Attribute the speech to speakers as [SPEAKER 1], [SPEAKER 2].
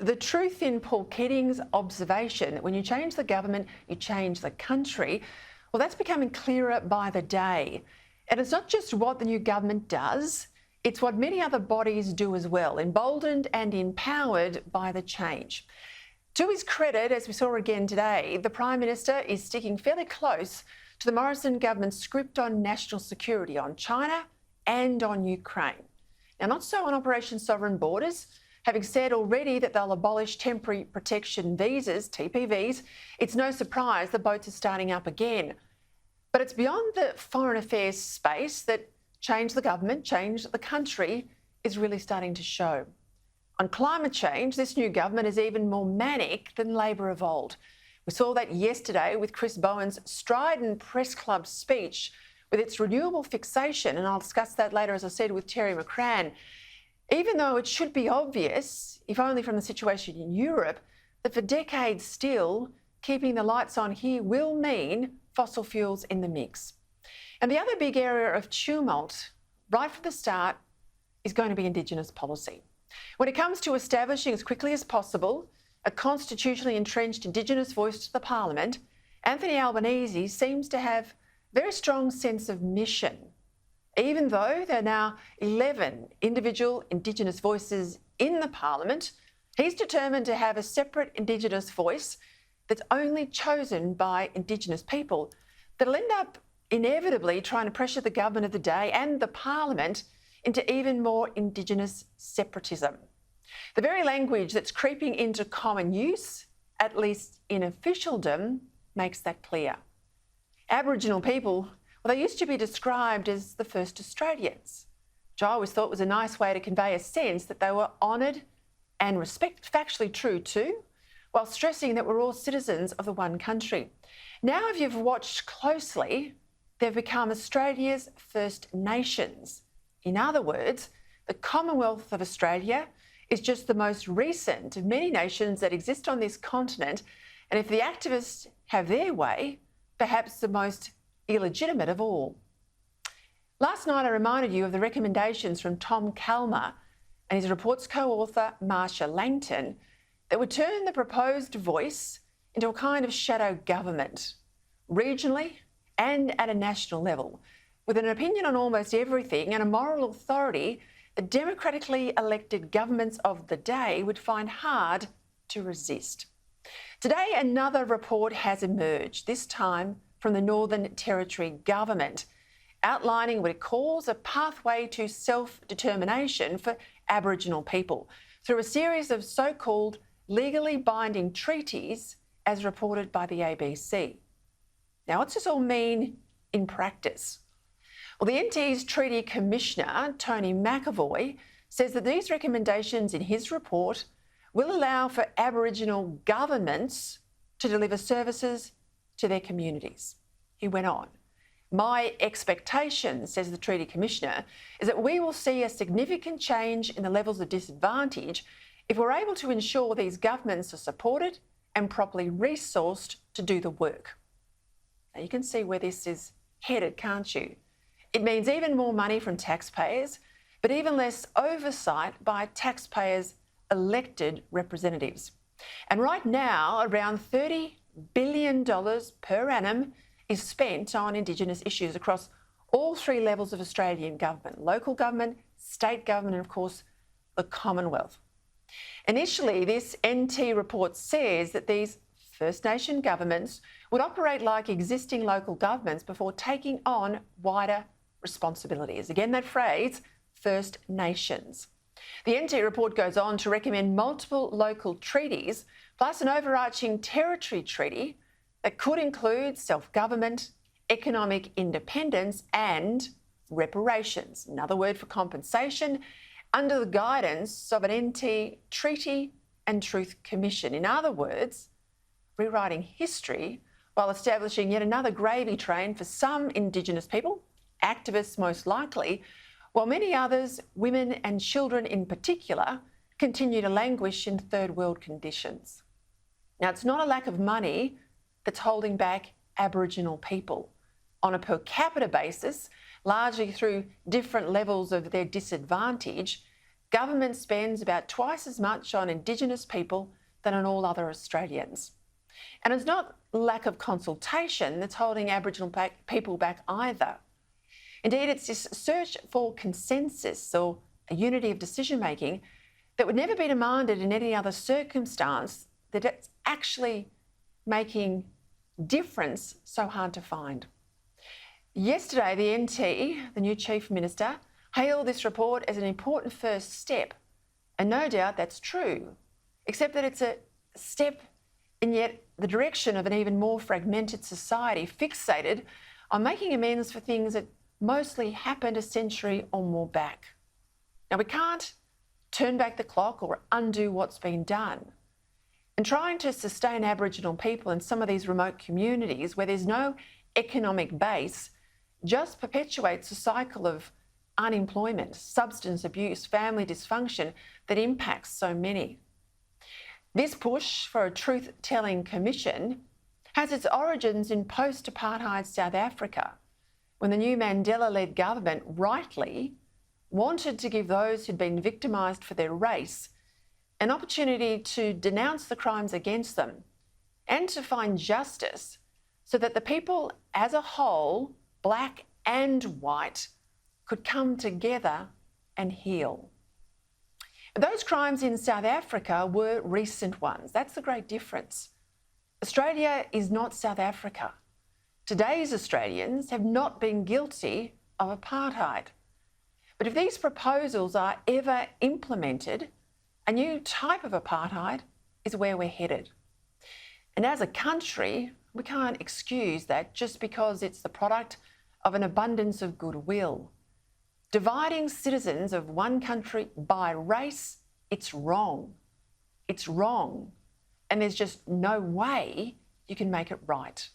[SPEAKER 1] The truth in Paul Keating's observation that when you change the government, you change the country, well, that's becoming clearer by the day. And it's not just what the new government does, it's what many other bodies do as well, emboldened and empowered by the change. To his credit, as we saw again today, the Prime Minister is sticking fairly close to the Morrison government's script on national security, on China and on Ukraine. Now, not so on Operation Sovereign Borders. Having said already that they'll abolish temporary protection visas, TPVs, it's no surprise the boats are starting up again. But it's beyond the foreign affairs space that change the government, change the country is really starting to show. On climate change, this new government is even more manic than Labor of old. We saw that yesterday with Chris Bowen's strident press club speech with its renewable fixation, and I'll discuss that later, as I said, with Terry McCrann. Even though it should be obvious, if only from the situation in Europe, that for decades still, keeping the lights on here will mean fossil fuels in the mix. And the other big area of tumult, right from the start, is going to be Indigenous policy. When it comes to establishing as quickly as possible a constitutionally entrenched Indigenous voice to the Parliament, Anthony Albanese seems to have a very strong sense of mission. Even though there are now 11 individual Indigenous voices in the Parliament, he's determined to have a separate Indigenous voice that's only chosen by Indigenous people that'll end up inevitably trying to pressure the government of the day and the Parliament into even more Indigenous separatism. The very language that's creeping into common use, at least in officialdom, makes that clear. Aboriginal people, well, they used to be described as the first Australians, which I always thought was a nice way to convey a sense that they were honoured and respected, factually true too, while stressing that we're all citizens of the one country. Now, if you've watched closely, they've become Australia's First Nations. In other words, the Commonwealth of Australia is just the most recent of many nations that exist on this continent, and if the activists have their way, perhaps the most illegitimate of all. Last night I reminded you of the recommendations from Tom Calma and his report's co-author Marsha Langton that would turn the proposed voice into a kind of shadow government, regionally and at a national level, with an opinion on almost everything and a moral authority that democratically elected governments of the day would find hard to resist. Today, another report has emerged, this time from the Northern Territory government, outlining what it calls a pathway to self-determination for Aboriginal people through a series of so-called legally binding treaties as reported by the ABC. Now, what's this all mean in practice? Well, the NT's Treaty Commissioner, Tony McAvoy, says that these recommendations in his report will allow for Aboriginal governments to deliver services to their communities. He went on, "My expectation," says the Treaty Commissioner, "is that we will see a significant change in the levels of disadvantage if we're able to ensure these governments are supported and properly resourced to do the work." Now, you can see where this is headed, can't you? It means even more money from taxpayers, but even less oversight by taxpayers' elected representatives. And right now, around $30 billion per annum is spent on Indigenous issues across all three levels of Australian government: local government, state government, and of course, the Commonwealth. Initially, this NT report says that these First Nation governments would operate like existing local governments before taking on wider responsibilities. Again, that phrase, First Nations. The NT report goes on to recommend multiple local treaties, plus an overarching territory treaty that could include self-government, economic independence and reparations, another word for compensation, under the guidance of an NT Treaty and Truth Commission. In other words, rewriting history while establishing yet another gravy train for some Indigenous people, activists most likely, while many others, women and children in particular, continue to languish in third world conditions. Now, it's not a lack of money that's holding back Aboriginal people. On a per capita basis, largely through different levels of their disadvantage, government spends about twice as much on Indigenous people than on all other Australians. And it's not lack of consultation that's holding Aboriginal people back either. Indeed, it's this search for consensus or a unity of decision-making that would never be demanded in any other circumstance that it's actually making difference so hard to find. Yesterday, the NT, the new Chief Minister, hailed this report as an important first step. And no doubt that's true, except that it's a step in yet the direction of an even more fragmented society fixated on making amends for things that mostly happened a century or more back. Now, we can't turn back the clock or undo what's been done. And trying to sustain Aboriginal people in some of these remote communities where there's no economic base just perpetuates a cycle of unemployment, substance abuse, family dysfunction that impacts so many. This push for a truth-telling commission has its origins in post-apartheid South Africa, when the new Mandela-led government rightly wanted to give those who'd been victimised for their race an opportunity to denounce the crimes against them and to find justice so that the people as a whole, black and white, could come together and heal. Those crimes in South Africa were recent ones. That's the great difference. Australia is not South Africa. Today's Australians have not been guilty of apartheid. But if these proposals are ever implemented, a new type of apartheid is where we're headed. And as a country, we can't excuse that just because it's the product of an abundance of goodwill. Dividing citizens of one country by race, it's wrong. It's wrong. And there's just no way you can make it right.